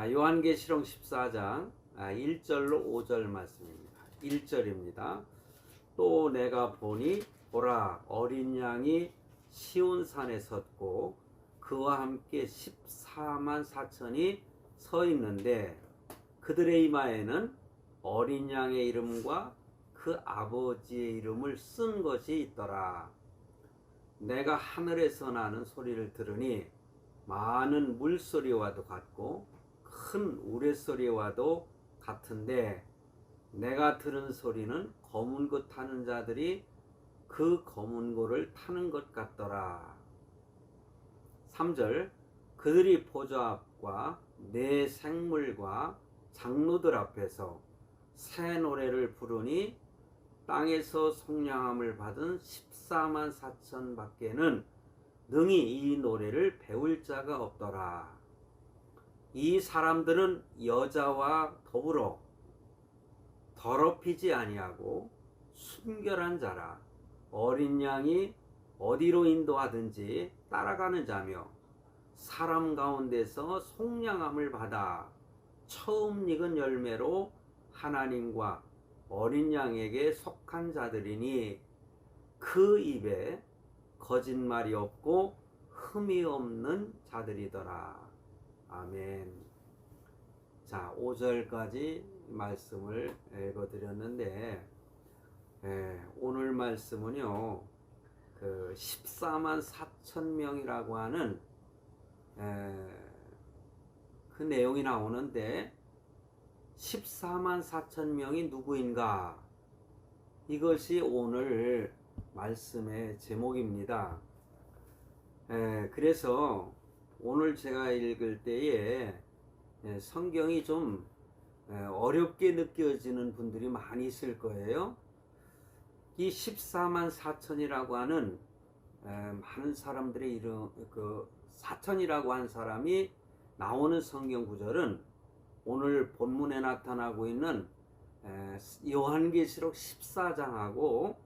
자, 요한계시록 14장 1절로 5절 말씀입니다. 1절입니다. 또 내가 보니 보라 어린 양이 시온산에 섰고 그와 함께 14만 4천이 서 있는데 그들의 이마에는 어린 양의 이름과 그 아버지의 이름을 쓴 것이 있더라. 내가 하늘에서 나는 소리를 들으니 많은 물소리와도 같고 큰 우레소리와도 같은데 내가 들은 소리는 검은 것 타는 자들이 그 검은 고를 타는 것 같더라. 3절 그들이 보좌 앞과 네 생물과 장로들 앞에서 새 노래를 부르니 땅에서 속량함을 받은 14만 4천 밖에는 능히 이 노래를 배울 자가 없더라. 이 사람들은 여자와 더불어 더럽히지 아니하고 순결한 자라. 어린 양이 어디로 인도하든지 따라가는 자며 사람 가운데서 속량함을 받아 처음 익은 열매로 하나님과 어린 양에게 속한 자들이니 그 입에 거짓말이 없고 흠이 없는 자들이더라. 아멘. 자, 5절까지 말씀을 읽어드렸는데 오늘 말씀은요, 그 14만 4천 명이라고 하는 그 내용이 나오는데 14만 4천 명이 누구인가? 이것이 오늘 말씀의 제목입니다. 그래서 오늘 제가 읽을 때에 성경이 좀 어렵게 느껴지는 분들이 많이 있을 거예요. 이 14만 4천이라고 하는 많은 사람들의 이름, 그 4천이라고 한 사람이 나오는 성경 구절은 오늘 본문에 나타나고 있는 요한계시록 14장하고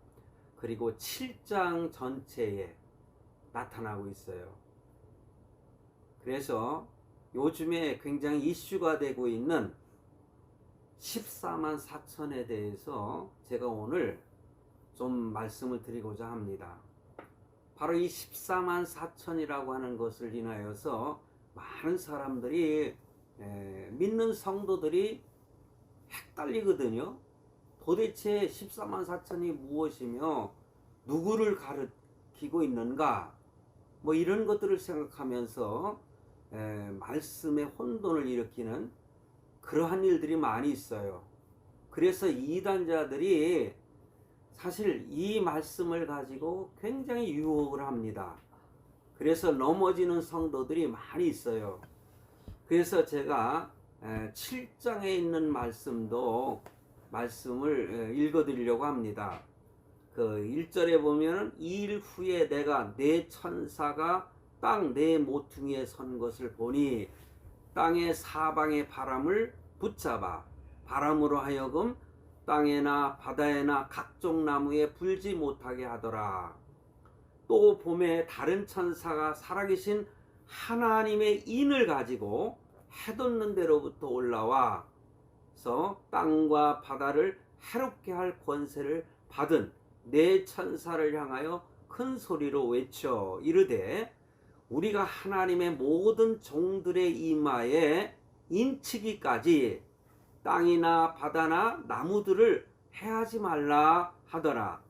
그리고 7장 전체에 나타나고 있어요. 그래서 요즘에 굉장히 이슈가 되고 있는 14만 4천에 대해서 제가 오늘 좀 말씀을 드리고자 합니다. 바로 이 14만 4천이라고 하는 것을 인하여서 많은 사람들이 믿는 성도들이 헷갈리거든요. 도대체 14만 4천이 무엇이며 누구를 가리키고 있는가? 뭐 이런 것들을 생각하면서 말씀의 혼돈을 일으키는 그러한 일들이 많이 있어요. 그래서 이단자들이 사실 이 말씀을 가지고 굉장히 유혹을 합니다. 그래서 넘어지는 성도들이 많이 있어요. 그래서 제가 7장에 있는 말씀을 읽어드리려고 합니다. 그 1절에 보면 이 일 후에 내가 네 천사가 땅 네 모퉁이에 선 것을 보니 땅의 사방의 바람을 붙잡아 바람으로 하여금 땅에나 바다에나 각종 나무에 불지 못하게 하더라. 또 봄에 다른 천사가 살아계신 하나님의 인을 가지고 해돋는 데로부터 올라와서 땅과 바다를 해롭게 할 권세를 받은 네 천사를 향하여 큰 소리로 외쳐 이르되 우리가 하나님의 모든 종들의 이마에 인치기까지 땅이나 바다나 나무들을 해하지 말라 하더라.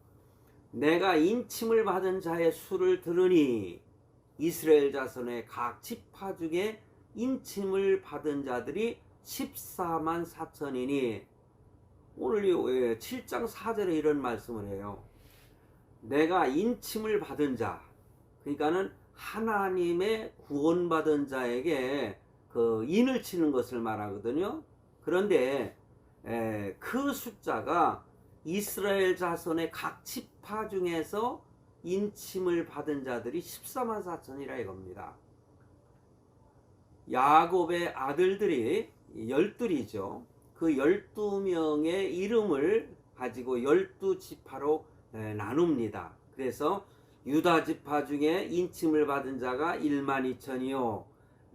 내가 인침을 받은 자의 수를 들으니 이스라엘 자손의 각 지파 중에 인침을 받은 자들이 14만 4천이니 오늘 7장 4절에 이런 말씀을 해요. 내가 인침을 받은 자, 그러니까는 하나님의 구원받은 자에게 그 인을 치는 것을 말하거든요. 그런데 그 숫자가 이스라엘 자손의 각 지파 중에서 인침을 받은 자들이 14만 4천이라 이겁니다. 야곱의 아들들이 12이죠. 그 12명의 이름을 가지고 12지파로 나눕니다. 그래서 유다 지파 중에 인침을 받은 자가 1만 2천이요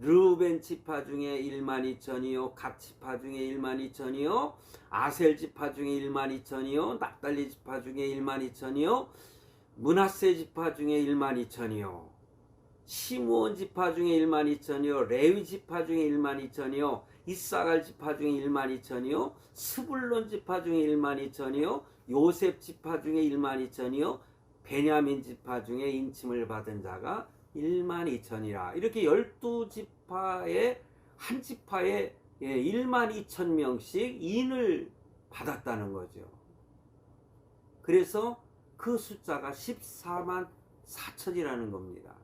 르우벤 지파 중에 1만 2천이요, 갓 지파 중에 1만 2천이요, 아셀 지파 중에 1만 2천이요, 납달리 지파 중에 1만 2천이요, 므낫세 지파 중에 1만 2천이요, 시므온 지파 중에 1만 2천이요, 레위 지파 중에 1만 2천이요, 이사갈 지파 중에 1만 2천이요, 스불론 지파 중에 1만 2천이요, 요셉 지파 중에 1만 2천이요, 베냐민 지파 중에 인침을 받은 자가 1만 2천이라. 이렇게 12지파의 한 지파에 1만 2천 명씩 인을 받았다는 거죠. 그래서 그 숫자가 14만 4천이라는 겁니다.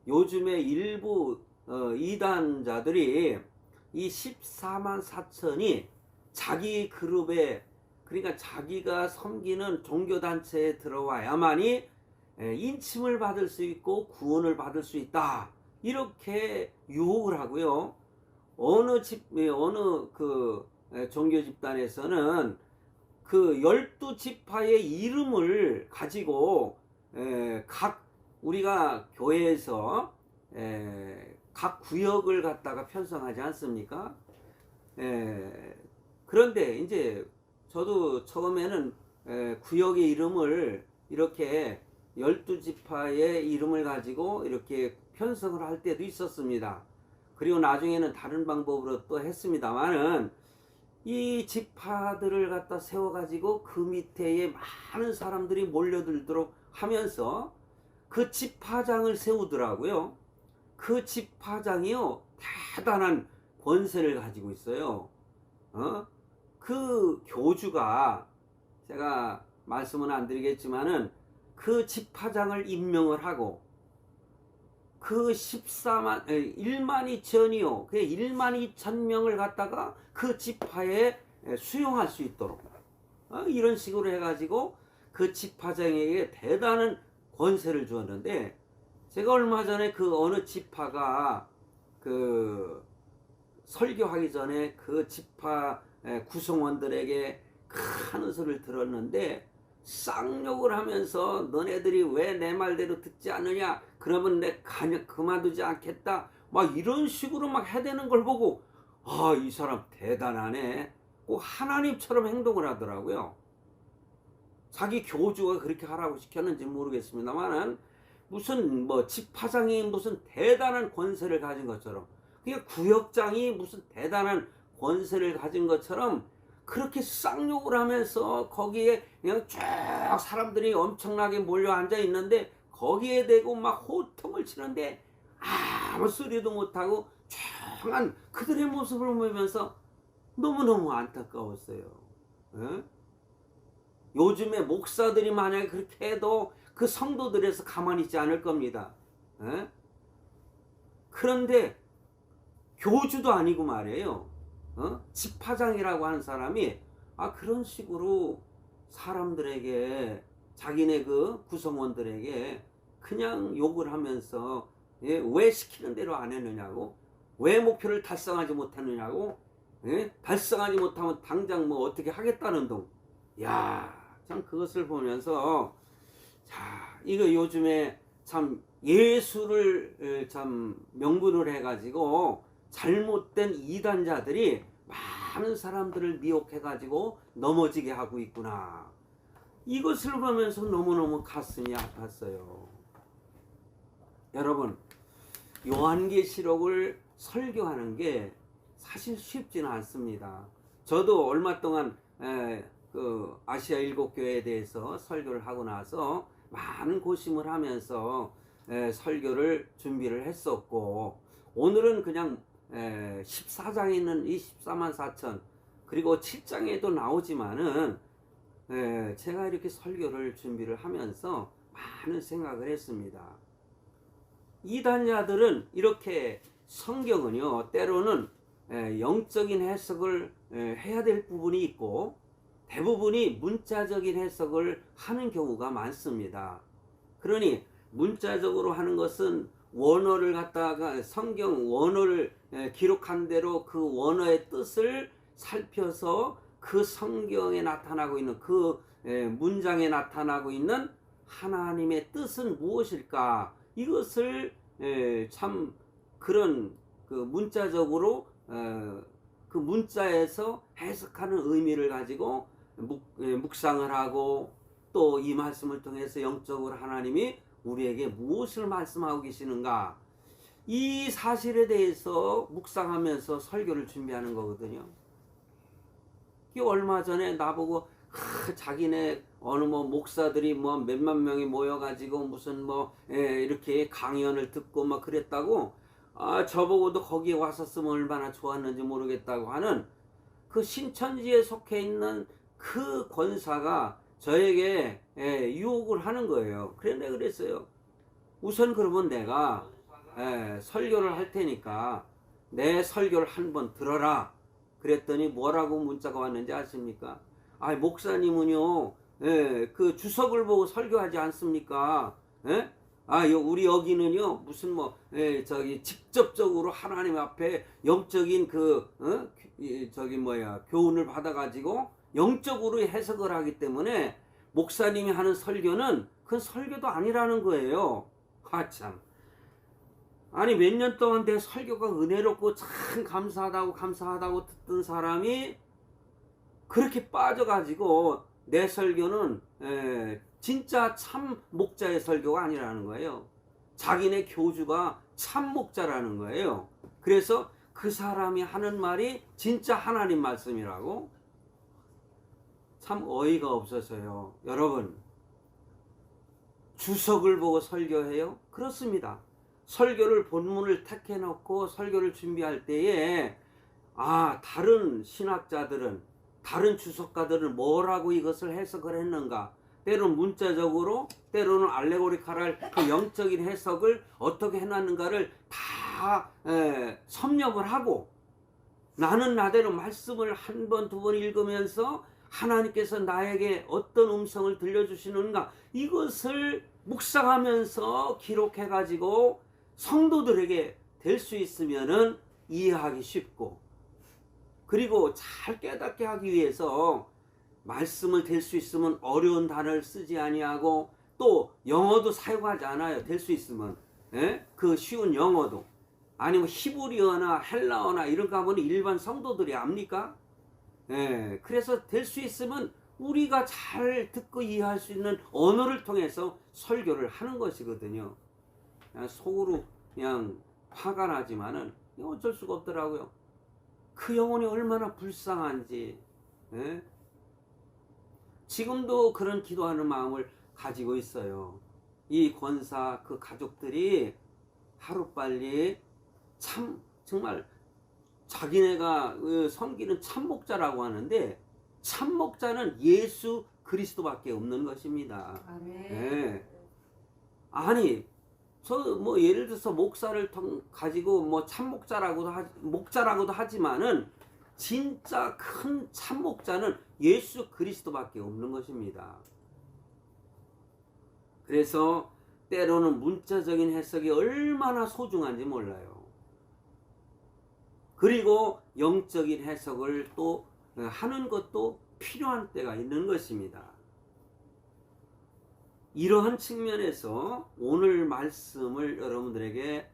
요즘에 일부 이단자들이 이 14만 4천이 자기 그룹에, 그러니까 자기가 섬기는 종교단체에 들어와야만이 인침을 받을 수 있고 구원을 받을 수 있다, 이렇게 유혹을 하고요. 어느 그 종교 집단에서는 그 12지파의 이름을 가지고 각 우리가 교회에서 각 구역을 갖다가 편성하지 않습니까? 그런데 이제 저도 처음에는 구역의 이름을 이렇게 12지파의 이름을 가지고 이렇게 편성을 할 때도 있었습니다. 그리고 나중에는 다른 방법으로 또 했습니다만은, 이 지파들을 갖다 세워가지고 그 밑에에 많은 사람들이 몰려들도록 하면서 그 지파장을 세우더라고요. 그 지파장이요, 대단한 권세를 가지고 있어요. 그 교주가, 제가 말씀은 안 드리겠지만은, 그 지파장을 임명을 하고 그 1만 2천이요, 그 1만 2천 명을 갖다가 그 지파에 수용할 수 있도록 이런 식으로 해가지고 그 지파장에게 대단한 권세를 주었는데, 제가 얼마 전에 그 어느 지파가 그 설교하기 전에 그 지파 구성원들에게 큰 소리를 들었는데, 쌍욕을 하면서 너네들이 왜 내 말대로 듣지 않느냐, 그러면 내 그만두지 않겠다, 막 이런 식으로 막 해대는 걸 보고, 아, 이 사람 대단하네, 꼭 하나님처럼 행동을 하더라고요. 자기 교주가 그렇게 하라고 시켰는지 모르겠습니다만은, 무슨 뭐 지파장이 무슨 대단한 권세를 가진 것처럼, 그냥 구역장이 무슨 대단한 권세를 가진 것처럼 그렇게 쌍욕을 하면서 거기에 그냥 쭉 사람들이 엄청나게 몰려 앉아 있는데, 거기에 대고 막 호통을 치는데 아무 소리도 못하고 조용한 그들의 모습을 보면서 너무너무 안타까웠어요. 에? 요즘에 목사들이 만약에 그렇게 해도 그 성도들에서 가만히 있지 않을 겁니다. 에? 그런데 교주도 아니고 말이에요. 지파장이라고 하는 사람이 그런 식으로 사람들에게, 자기네 그 구성원들에게 그냥 욕을 하면서, 왜 시키는 대로 안 했느냐고, 왜 목표를 달성하지 못했느냐고, 달성하지 못하면 당장 뭐 어떻게 하겠다는 둥. 야, 참 그것을 보면서, 자, 이거 요즘에 참 예수를 참 명분을 해가지고 잘못된 이단자들이 많은 사람들을 미혹해가지고 넘어지게 하고 있구나. 이것을 보면서 너무너무 가슴이 아팠어요. 여러분, 요한계시록을 설교하는 게 사실 쉽지는 않습니다. 저도 얼마 동안 그 아시아 7교회에 대해서 설교를 하고 나서 많은 고심을 하면서 설교를 준비를 했었고, 오늘은 그냥 14장에 있는 이 14만 4천, 그리고 7장에도 나오지만은 제가 이렇게 설교를 준비를 하면서 많은 생각을 했습니다. 이단자들은 이렇게 성경은요, 때로는 영적인 해석을 해야 될 부분이 있고 대부분이 문자적인 해석을 하는 경우가 많습니다. 그러니 문자적으로 하는 것은 원어를 갖다가, 성경 원어를 기록한 대로 그 원어의 뜻을 살펴서 그 성경에 나타나고 있는 그 문장에 나타나고 있는 하나님의 뜻은 무엇일까, 이것을 참 그런 그 문자적으로 그 문자에서 해석하는 의미를 가지고 묵상을 하고 또 이 말씀을 통해서 영적으로 하나님이 우리에게 무엇을 말씀하고 계시는가, 이 사실에 대해서 묵상하면서 설교를 준비하는 거거든요. 얼마 전에 나보고 자기네 어느 뭐 목사들이 뭐 몇만 명이 모여가지고 무슨 뭐 이렇게 강연을 듣고 막 그랬다고, 저보고도 거기에 왔었으면 얼마나 좋았는지 모르겠다고 하는 그 신천지에 속해 있는 그 권사가 저에게 유혹을 하는 거예요. 그래 내가 그랬어요. 우선 그러면 내가 설교를 할 테니까 내 설교를 한번 들어라. 그랬더니 뭐라고 문자가 왔는지 아십니까? 목사님은요, 그 주석을 보고 설교하지 않습니까? 우리 여기는요, 무슨 뭐, 저기 직접적으로 하나님 앞에 영적인 교훈을 받아가지고 영적으로 해석을 하기 때문에 목사님이 하는 설교는 그건 설교도 아니라는 거예요. 참. 아니 몇 년 동안 내 설교가 은혜롭고 참 감사하다고 듣던 사람이 그렇게 빠져가지고 내 설교는 진짜 참 목자의 설교가 아니라는 거예요. 자기네 교주가 참 목자라는 거예요. 그래서 그 사람이 하는 말이 진짜 하나님 말씀이라고. 참 어이가 없어서요. 여러분, 주석을 보고 설교해요? 그렇습니다. 설교를 본문을 택해 놓고 설교를 준비할 때에 다른 신학자들은, 다른 주석가들은 뭐라고 이것을 해석을 했는가, 때로는 문자적으로, 때로는 알레고리칼할 그 영적인 해석을 어떻게 해놨는가를 다 섭렵을 하고, 나는 나대로 말씀을 한 번, 두 번 읽으면서 하나님께서 나에게 어떤 음성을 들려주시는가, 이것을 묵상하면서 기록해가지고 성도들에게 될 수 있으면은 이해하기 쉽고, 그리고 잘 깨닫게 하기 위해서 말씀을 될 수 있으면 어려운 단어를 쓰지 아니하고, 또 영어도 사용하지 않아요. 될 수 있으면 그 쉬운 영어도, 아니면 히브리어나 헬라어나 이런 거 하면 일반 성도들이 압니까? 그래서 될 수 있으면 우리가 잘 듣고 이해할 수 있는 언어를 통해서 설교를 하는 것이거든요. 그냥 속으로 그냥 화가 나지만은 어쩔 수가 없더라고요. 그 영혼이 얼마나 불쌍한지. 지금도 그런 기도하는 마음을 가지고 있어요. 이 권사 그 가족들이 하루빨리 참 정말 자기네가 섬기는 참목자라고 하는데, 참목자는 예수 그리스도밖에 없는 것입니다. 아멘. 아니 저 뭐 예를 들어서 목사를 가지고 뭐 목자라고도 하지만은 진짜 큰 참목자는 예수 그리스도밖에 없는 것입니다. 그래서 때로는 문자적인 해석이 얼마나 소중한지 몰라요. 그리고 영적인 해석을 또 하는 것도 필요한 때가 있는 것입니다. 이러한 측면에서 오늘 말씀을 여러분들에게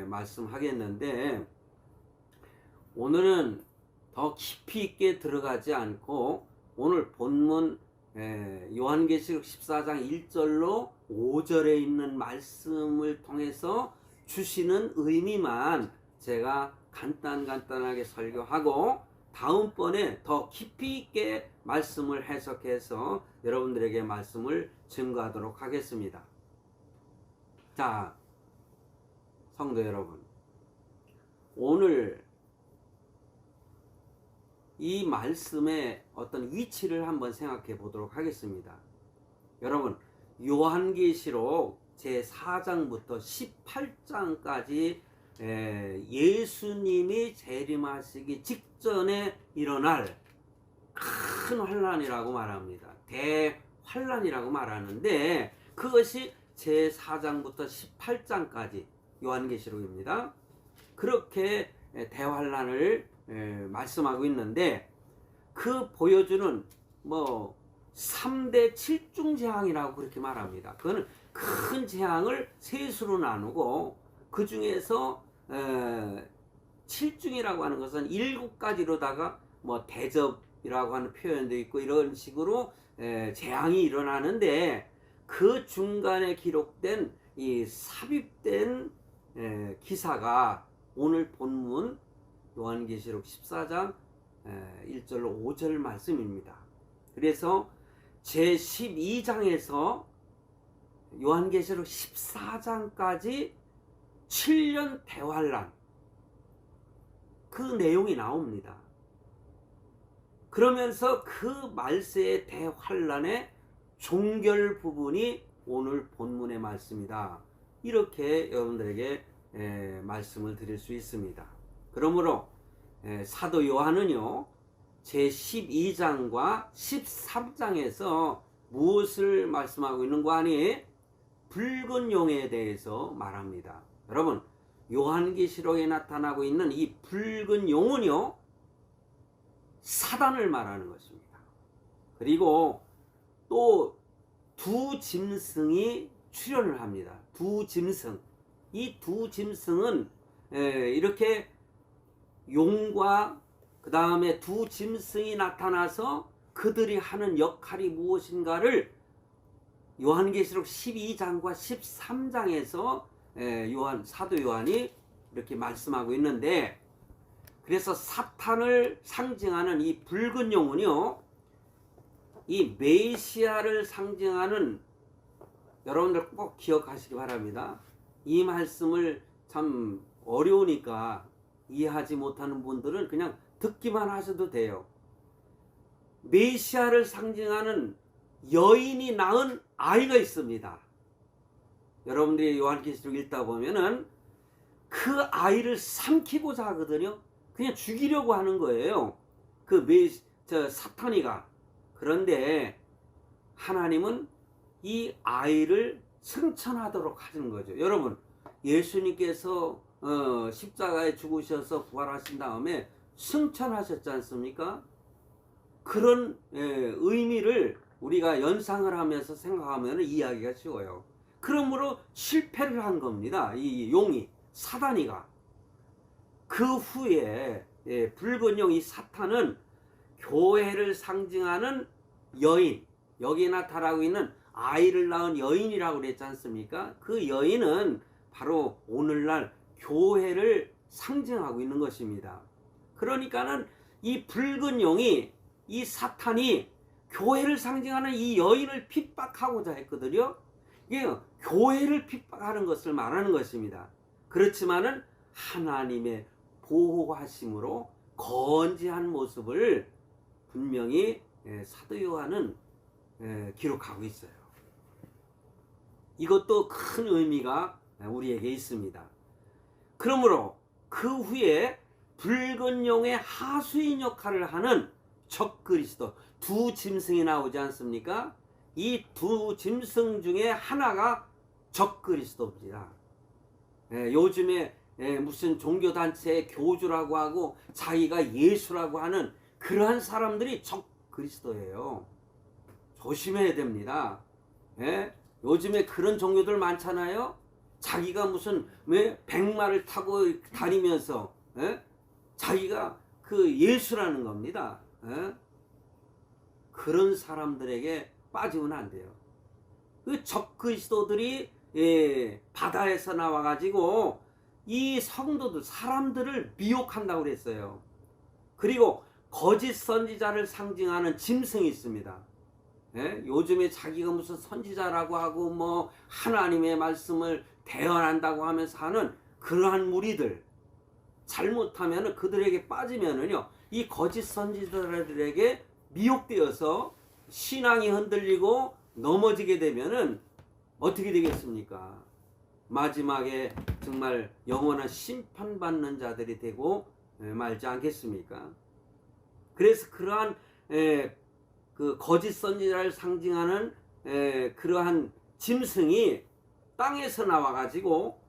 말씀하겠는데, 오늘은 더 깊이 있게 들어가지 않고 오늘 본문 요한계시록 14장 1절로 5절에 있는 말씀을 통해서 주시는 의미만 제가 간단하게 설교하고, 다음번에 더 깊이 있게 말씀을 해석해서 여러분들에게 말씀을 증거하도록 하겠습니다. 자, 성도 여러분, 오늘 이 말씀의 어떤 위치를 한번 생각해 보도록 하겠습니다. 여러분, 요한계시록 제4장부터 18장까지 예수님이 재림하시기 직전에 일어날 큰 환란이라고 말합니다. 대환란이라고 말하는데, 그것이 제4장부터 18장까지 요한계시록입니다. 그렇게 대환란을 말씀하고 있는데, 그 보여주는 뭐 3대 7중 재앙이라고 그렇게 말합니다. 그거는 큰 재앙을 셋으로 나누고, 그 중에서 칠중이라고 하는 것은 7가지로다가 뭐 대접이라고 하는 표현도 있고 이런 식으로 재앙이 일어나는데, 그 중간에 기록된 이 삽입된 기사가 오늘 본문 요한계시록 14장 1절로 5절 말씀입니다. 그래서 제 12장에서 요한계시록 14장까지 7년 대환란, 그 내용이 나옵니다. 그러면서 그 말세의 대환란의 종결 부분이 오늘 본문의 말씀이다. 이렇게 여러분들에게 말씀을 드릴 수 있습니다. 그러므로 사도 요한은요, 제 12장과 13장에서 무엇을 말씀하고 있는가 하니 붉은 용에 대해서 말합니다. 여러분, 요한계시록에 나타나고 있는 이 붉은 용은요, 사단을 말하는 것입니다. 그리고 또 두 짐승이 출현을 합니다. 두 짐승. 이 두 짐승은 이렇게 용과 그 다음에 두 짐승이 나타나서 그들이 하는 역할이 무엇인가를 요한계시록 12장과 13장에서 사도 요한이 이렇게 말씀하고 있는데, 그래서 사탄을 상징하는 이 붉은 용은요, 이 메시아를 상징하는, 여러분들 꼭 기억하시기 바랍니다. 이 말씀을 참 어려우니까 이해하지 못하는 분들은 그냥 듣기만 하셔도 돼요. 메시아를 상징하는 여인이 낳은 아이가 있습니다. 여러분들이 요한계시록 읽다 보면은 그 아이를 삼키고자 하거든요. 그냥 죽이려고 하는 거예요. 사탄이가. 그런데 하나님은 이 아이를 승천하도록 하시는 거죠. 여러분, 예수님께서 십자가에 죽으셔서 부활하신 다음에 승천하셨지 않습니까? 그런 의미를 우리가 연상을 하면서 생각하면 이해하기가 쉬워요. 그러므로 실패를 한 겁니다. 이 용이, 사단이가. 그 후에 붉은 용, 이 사탄은 교회를 상징하는 여인, 여기 나타나고 있는 아이를 낳은 여인이라고 그랬지 않습니까? 그 여인은 바로 오늘날 교회를 상징하고 있는 것입니다. 그러니까는 이 붉은 용이, 이 사탄이 교회를 상징하는 이 여인을 핍박하고자 했거든요. 이게 교회를 핍박하는 것을 말하는 것입니다. 그렇지만은 하나님의 보호하심으로 건재한 모습을 분명히 사도 요한은 기록하고 있어요. 이것도 큰 의미가 우리에게 있습니다. 그러므로 그 후에 붉은 용의 하수인 역할을 하는 적그리스도, 두 짐승이 나오지 않습니까? 이 두 짐승 중에 하나가 적그리스도입니다. 요즘에 무슨 종교단체의 교주라고 하고 자기가 예수라고 하는 그러한 사람들이 적그리스도예요. 조심해야 됩니다. 요즘에 그런 종교들 많잖아요. 자기가 무슨 백마를 타고 다니면서 자기가 그 예수라는 겁니다. 그런 사람들에게 빠지면 안 돼요. 그 적그리스도들이 바다에서 나와가지고 이 성도들, 사람들을 미혹한다고 그랬어요. 그리고 거짓 선지자를 상징하는 짐승이 있습니다. 요즘에 자기가 무슨 선지자라고 하고 뭐 하나님의 말씀을 대언한다고 하면서 하는 그러한 무리들, 잘못하면 그들에게 빠지면은요, 이 거짓 선지자들에게 미혹되어서 신앙이 흔들리고 넘어지게 되면은 어떻게 되겠습니까? 마지막에 정말 영원한 심판받는 자들이 되고 말지 않겠습니까? 그래서 그러한 그 거짓 선지자를 상징하는 그러한 짐승이 땅에서 나와가지고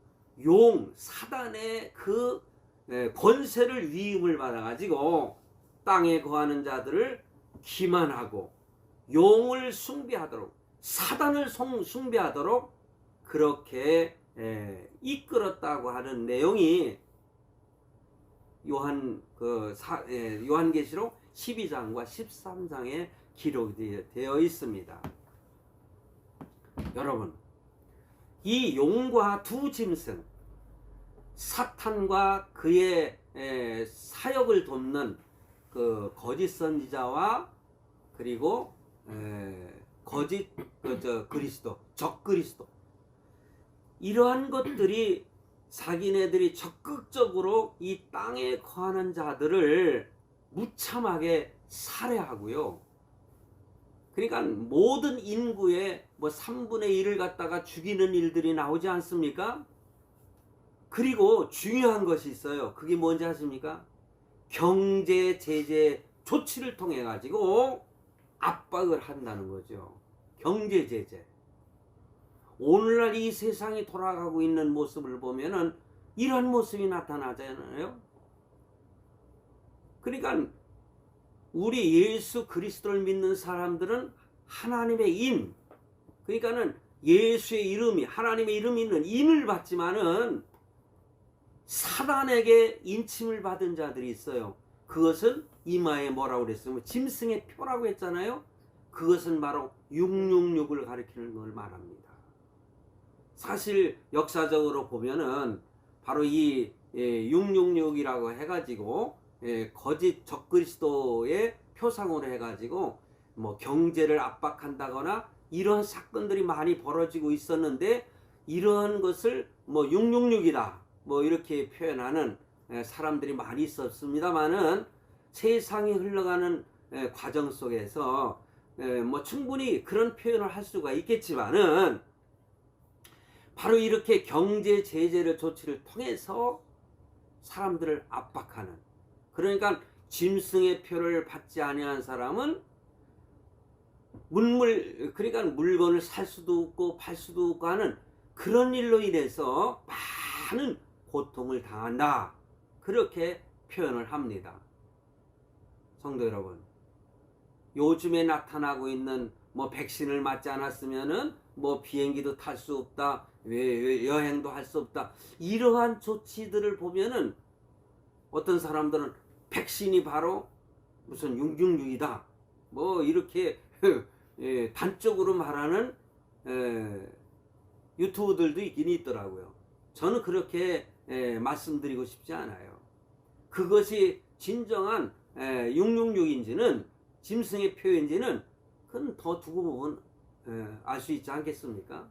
용, 사단의 그 권세를 위임을 받아가지고 땅에 거하는 자들을 기만하고 용을 숭배하도록, 사단을 숭배하도록 그렇게 이끌었다고 하는 내용이 요한계시록 12장과 13장에 기록이 되어 있습니다. 여러분, 이 용과 두 짐승, 사탄과 그의 사역을 돕는 그 거짓 선지자와 그리고 거짓 그리스도, 적 그리스도, 이러한 것들이 자기네들이 적극적으로 이 땅에 거하는 자들을 무참하게 살해하고요. 그러니까 모든 인구의 뭐 3분의 1을 갖다가 죽이는 일들이 나오지 않습니까? 그리고 중요한 것이 있어요. 그게 뭔지 아십니까? 경제 제재 조치를 통해 가지고 압박을 한다는 거죠. 경제 제재. 오늘날 이 세상이 돌아가고 있는 모습을 보면은 이런 모습이 나타나잖아요. 그러니까 우리 예수 그리스도를 믿는 사람들은 하나님의 인, 그러니까는 예수의 이름이, 하나님의 이름이 있는 인을 받지만은 사단에게 인침을 받은 자들이 있어요. 그것은 이마에 뭐라고 그랬어요? 짐승의 표라고 했잖아요. 그것은 바로 666을 가리키는 걸 말합니다. 사실 역사적으로 보면은 바로 이 666이라고 해가지고 거짓 적그리스도의 표상으로 해가지고 뭐 경제를 압박한다거나 이런 사건들이 많이 벌어지고 있었는데, 이런 것을 뭐 666이다 뭐 이렇게 표현하는 사람들이 많이 있었습니다만은, 세상이 흘러가는 과정 속에서 뭐 충분히 그런 표현을 할 수가 있겠지만은, 바로 이렇게 경제 제재를 조치를 통해서 사람들을 압박하는, 그러니까 짐승의 표를 받지 아니한 사람은 그러니까 물건을 살 수도 없고 팔 수도 없고 하는 그런 일로 인해서 많은 고통을 당한다, 그렇게 표현을 합니다. 성도 여러분, 요즘에 나타나고 있는 뭐 백신을 맞지 않았으면은 뭐 비행기도 탈 수 없다, 여행도 할 수 없다, 이러한 조치들을 보면은 어떤 사람들은 백신이 바로 무슨 666이다 뭐 이렇게 단적으로 말하는 유튜브들도 있긴 있더라고요. 저는 그렇게 말씀드리고 싶지 않아요. 그것이 진정한 666인지는 짐승의 표인지는 그건 더 두고 보면 알 수 있지 않겠습니까?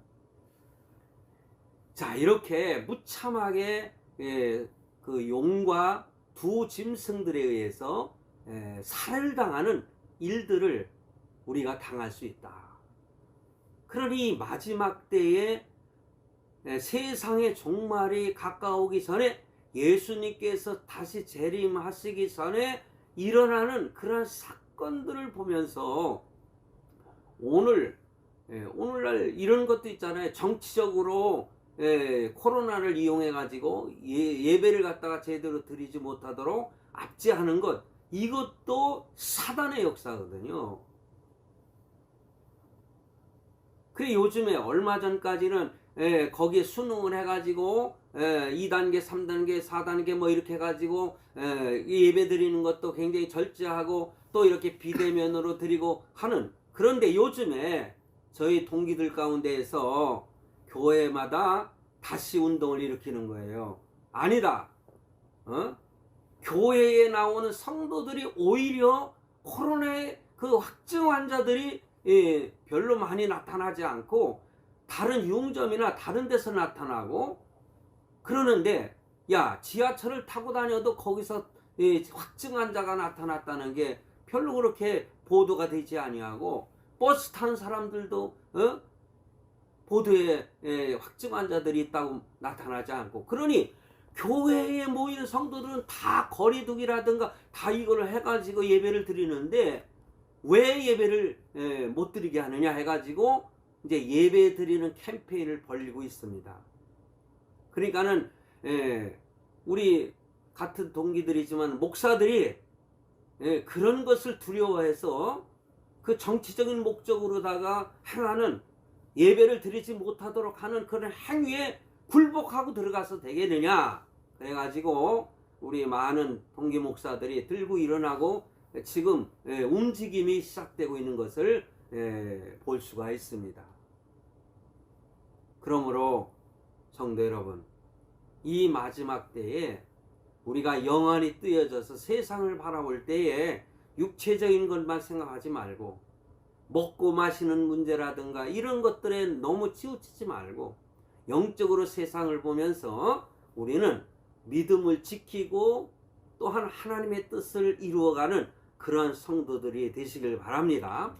자, 이렇게 무참하게 그 용과 두 짐승들에 의해서 살해를 당하는 일들을 우리가 당할 수 있다. 그러니 마지막 때에 세상의 종말이 가까우기 전에, 예수님께서 다시 재림하시기 전에 일어나는 그런 사건들을 보면서 오늘날 이런 것도 있잖아요. 정치적으로 코로나를 이용해 가지고 예배를 갖다가 제대로 드리지 못하도록 압제하는 것, 이것도 사단의 역사거든요. 그래, 요즘에 얼마 전까지는 거기에 수능을 해가지고 2단계, 3단계, 4단계 뭐 이렇게 해가지고 예배 드리는 것도 굉장히 절제하고 또 이렇게 비대면으로 드리고 하는, 그런데 요즘에 저희 동기들 가운데에서 교회마다 다시 운동을 일으키는 거예요. 아니다. 교회에 나오는 성도들이 오히려 코로나의 그 확증 환자들이 별로 많이 나타나지 않고 다른 유흥점이나 다른 데서 나타나고 그러는데, 야, 지하철을 타고 다녀도 거기서 확증 환자가 나타났다는 게 별로 그렇게 보도가 되지 아니하고, 버스 타는 사람들도 보도에 확증 환자들이 있다고 나타나지 않고, 그러니 교회에 모이는 성도들은 다 거리두기라든가 다 이걸 해가지고 예배를 드리는데, 왜 예배를 못 드리게 하느냐 해가지고 이제 예배 드리는 캠페인을 벌이고 있습니다. 그러니까는 우리 같은 동기들이지만 목사들이 그런 것을 두려워해서 그 정치적인 목적으로다가 행하는, 예배를 드리지 못하도록 하는 그런 행위에 굴복하고 들어가서 되겠느냐, 그래가지고 우리 많은 동기 목사들이 들고 일어나고 지금 움직임이 시작되고 있는 것을 볼 수가 있습니다. 그러므로 성도 여러분, 이 마지막 때에 우리가 영안이 뜨여져서 세상을 바라볼 때에 육체적인 것만 생각하지 말고 먹고 마시는 문제라든가 이런 것들에 너무 치우치지 말고 영적으로 세상을 보면서 우리는 믿음을 지키고 또한 하나님의 뜻을 이루어가는 그러한 성도들이 되시길 바랍니다.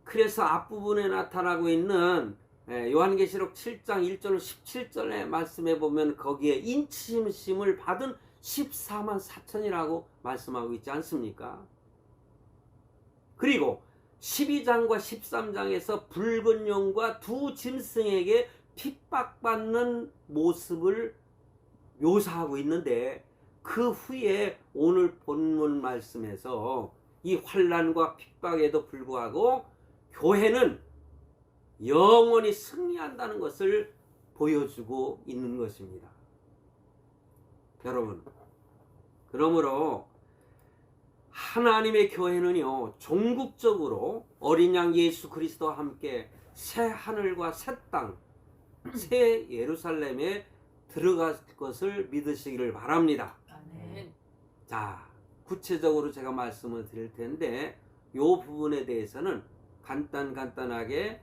그래서 앞부분에 나타나고 있는 요한계시록 7장 1절 17절의 말씀에 보면 거기에 인치심을 받은 14만 4천이라고 말씀하고 있지 않습니까? 그리고 12장과 13장에서 붉은 용과 두 짐승에게 핍박받는 모습을 묘사하고 있는데 그 후에 오늘 본문 말씀에서 이 환난과 핍박에도 불구하고 교회는 영원히 승리한다는 것을 보여주고 있는 것입니다. 여러분, 그러므로 하나님의 교회는요, 종국적으로 어린 양 예수 그리스도와 함께 새 하늘과 새 땅, 새 예루살렘에 들어갈 것을 믿으시기를 바랍니다. 아멘. 자, 구체적으로 제가 말씀을 드릴 텐데 이 부분에 대해서는 간단하게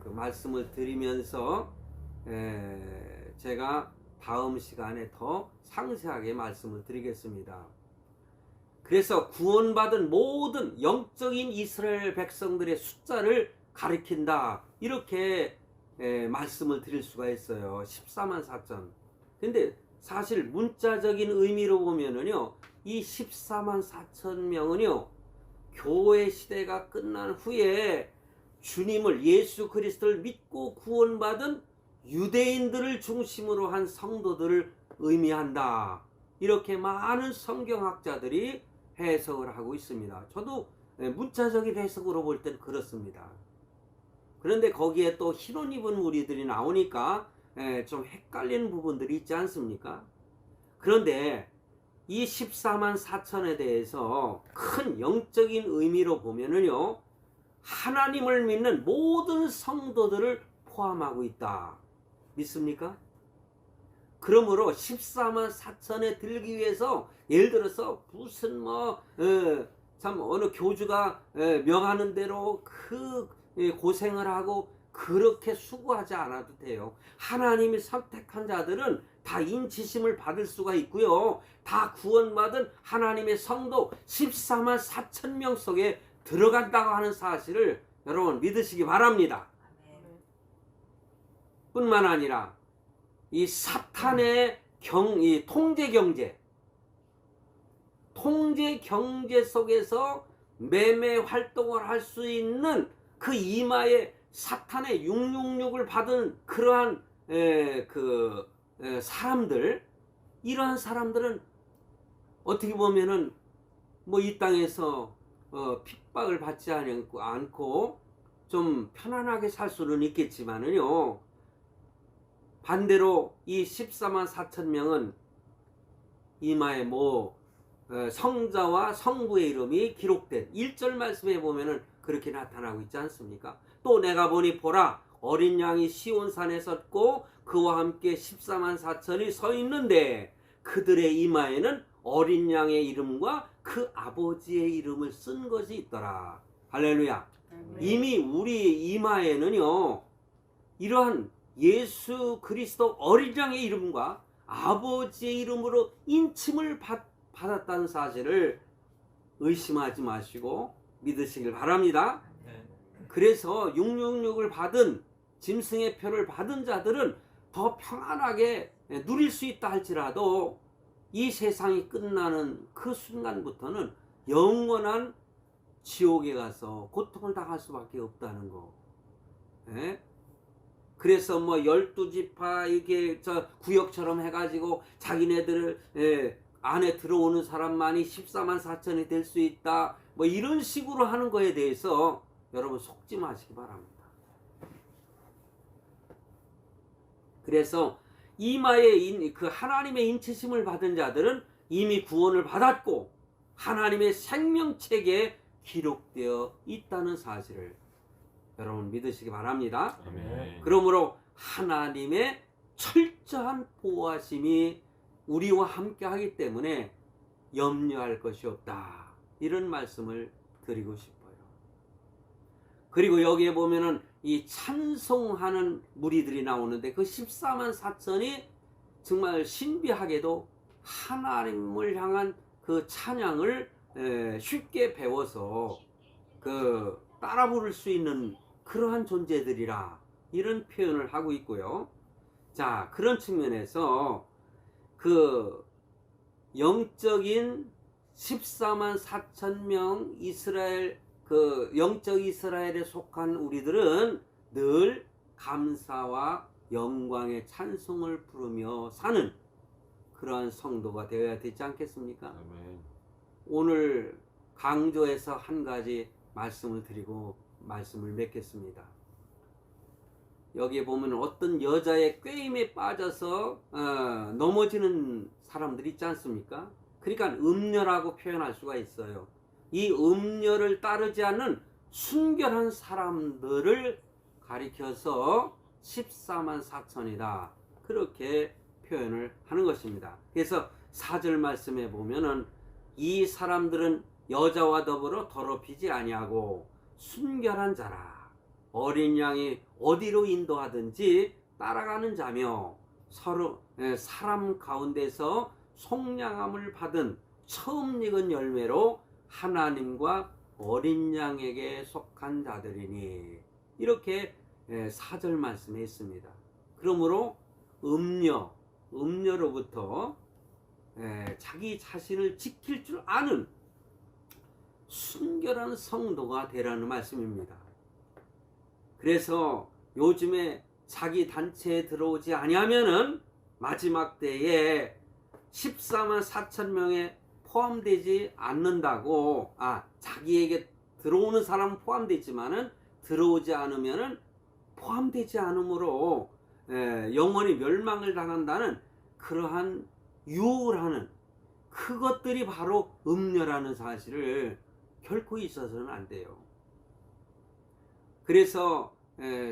그 말씀을 드리면서 제가 다음 시간에 더 상세하게 말씀을 드리겠습니다. 그래서 구원받은 모든 영적인 이스라엘 백성들의 숫자를 가리킨다, 이렇게 말씀을 드릴 수가 있어요. 14만 4천. 근데 사실 문자적인 의미로 보면은요, 이 14만 4천 명은요, 교회 시대가 끝난 후에 주님을, 예수 그리스도를 믿고 구원받은 유대인들을 중심으로 한 성도들을 의미한다, 이렇게 많은 성경학자들이 해석을 하고 있습니다. 저도 문자적인 해석으로 볼 땐 그렇습니다. 그런데 거기에 또 흰옷 입은 무리들이 나오니까 좀 헷갈리는 부분들이 있지 않습니까? 그런데 이 14만 4천에 대해서 큰 영적인 의미로 보면은요, 하나님을 믿는 모든 성도들을 포함하고 있다. 믿습니까? 그러므로 14만 4천에 들기 위해서 예를 들어서 무슨 참 어느 교주가 명하는 대로 그 고생을 하고 그렇게 수고하지 않아도 돼요. 하나님이 선택한 자들은 다 인치심을 받을 수가 있고요, 다 구원받은 하나님의 성도 14만 4천 명 속에 들어간다고 하는 사실을 여러분 믿으시기 바랍니다. 뿐만 아니라 이 사탄의 이 통제 경제 속에서 매매 활동을 할 수 있는 그 이마에 사탄의 666을 받은 그러한 사람들, 이러한 사람들은 어떻게 보면은 이 땅에서 핍박을 받지 않고 좀 편안하게 살 수는 있겠지만은요, 반대로 이 14만 4천 명은 이마에 성자와 성부의 이름이 기록된 1절 말씀에 보면은 그렇게 나타나고 있지 않습니까? 또 내가 보니 보라, 어린 양이 시온산에 섰고 그와 함께 14만 4천이 서 있는데 그들의 이마에는 어린 양의 이름과 그 아버지의 이름을 쓴 것이 있더라. 할렐루야. 이미 우리 이마에는요, 이러한 예수 그리스도 어린 양의 이름과 아버지의 이름으로 인침을 받았다는 사실을 의심하지 마시고 믿으시길 바랍니다. 그래서 666을 받은, 짐승의 표를 받은 자들은 더 평안하게 누릴 수 있다 할지라도 이 세상이 끝나는 그 순간부터는 영원한 지옥에 가서 고통을 당할 수밖에 없다는 거. 그래서 12지파 이게 구역처럼 해가지고 자기네들 안에 들어오는 사람만이 14만 4천이 될 수 있다, 이런 식으로 하는 거에 대해서 여러분 속지 마시기 바랍니다. 그래서 이마에 그 하나님의 인치심을 받은 자들은 이미 구원을 받았고 하나님의 생명책에 기록되어 있다는 사실을 여러분 믿으시기 바랍니다. 아멘. 그러므로 하나님의 철저한 보호하심이 우리와 함께 하기 때문에 염려할 것이 없다. 이런 말씀을 드리고 싶어요. 그리고 여기에 보면은 이 찬송하는 무리들이 나오는데 그 14만 4천이 정말 신비하게도 하나님을 향한 그 찬양을 쉽게 배워서 그 따라 부를 수 있는 그러한 존재들이라 이런 표현을 하고 있고요. 자, 그런 측면에서 그 영적인 14만 4천 명 이스라엘 그 영적 이스라엘에 속한 우리들은 늘 감사와 영광의 찬송을 부르며 사는 그러한 성도가 되어야 되지 않겠습니까? 아멘. 오늘 강조해서 한 가지 말씀을 드리고 말씀을 맺겠습니다. 여기에 보면 어떤 여자의 꾀임에 빠져서 넘어지는 사람들이 있지 않습니까? 그러니까 음녀라고 표현할 수가 있어요. 이 음녀를 따르지 않는 순결한 사람들을 가리켜서 14만 4천이다. 그렇게 표현을 하는 것입니다. 그래서 4절 말씀에 보면은 이 사람들은 여자와 더불어 더럽히지 아니하고 순결한 자라. 어린 양이 어디로 인도하든지 따라가는 자며 서로 사람 가운데서 속량함을 받은 처음 익은 열매로 하나님과 어린 양에게 속한 자들이니 이렇게 4절 말씀에 있습니다. 그러므로 음녀로부터 자기 자신을 지킬 줄 아는 순결한 성도가 되라는 말씀입니다. 그래서 요즘에 자기 단체에 들어오지 아니하면은 마지막 때에 14만 4천 명에 포함되지 않는다고 자기에게 들어오는 사람은 포함되지만은 들어오지 않으면은 포함되지 않으므로 영원히 멸망을 당한다는 그러한 유혹을 하는 그것들이 바로 음녀라는 사실을 결코 있어서는 안 돼요. 그래서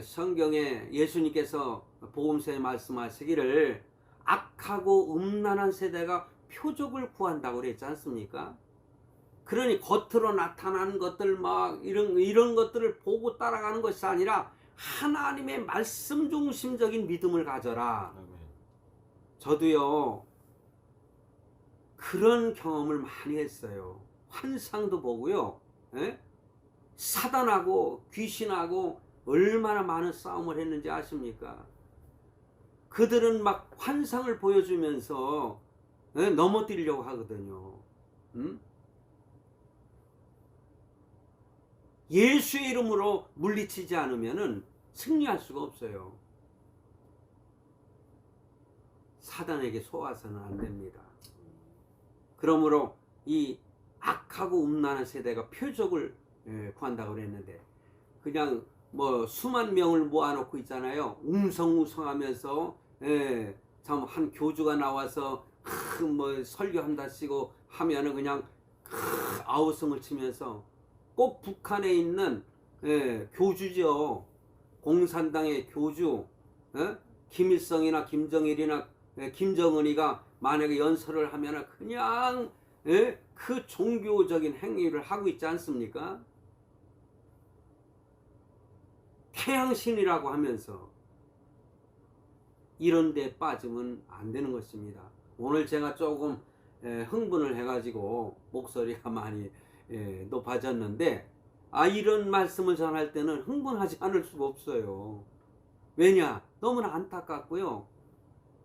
성경에 예수님께서 복음서에 말씀하시기를 악하고 음란한 세대가 표적을 구한다고 그랬지 않습니까? 그러니 겉으로 나타나는 것들 막 이런 것들을 보고 따라가는 것이 아니라 하나님의 말씀 중심적인 믿음을 가져라. 아멘. 저도요 그런 경험을 많이 했어요. 환상도 보고요. 사단하고 귀신하고 얼마나 많은 싸움을 했는지 아십니까? 그들은 막 환상을 보여주면서 넘어뜨리려고 하거든요. 예수의 이름으로 물리치지 않으면 승리할 수가 없어요. 사단에게 속아서는 안 됩니다. 그러므로 이 악하고 음란한 세대가 표적을 구한다고 그랬는데 그냥 뭐 수만 명을 모아놓고 있잖아요. 웅성웅성하면서 참 한 교주가 나와서 뭐 설교한다시고 하면은 그냥 아우성을 치면서 꼭 북한에 있는 교주죠. 공산당의 교주 김일성이나 김정일이나 김정은이가 만약에 연설을 하면은 그냥 그 종교적인 행위를 하고 있지 않습니까? 태양신이라고 하면서 이런 데 빠지면 안 되는 것입니다. 오늘 제가 조금 흥분을 해가지고 목소리가 많이 높아졌는데 이런 말씀을 전할 때는 흥분하지 않을 수가 없어요. 왜냐? 너무나 안타깝고요.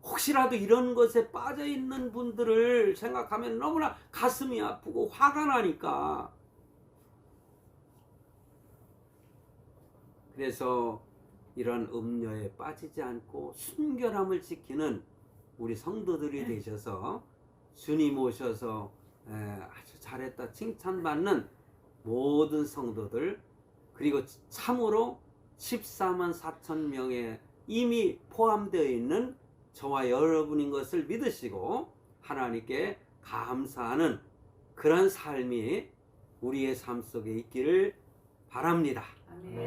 혹시라도 이런 것에 빠져 있는 분들을 생각하면 너무나 가슴이 아프고 화가 나니까. 그래서 이런 음녀에 빠지지 않고 순결함을 지키는 우리 성도들이 되셔서 주님 오셔서 아주 잘했다 칭찬받는 모든 성도들, 그리고 참으로 14만 4천 명에 이미 포함되어 있는 저와 여러분인 것을 믿으시고 하나님께 감사하는 그런 삶이 우리의 삶 속에 있기를 바랍니다. 아멘.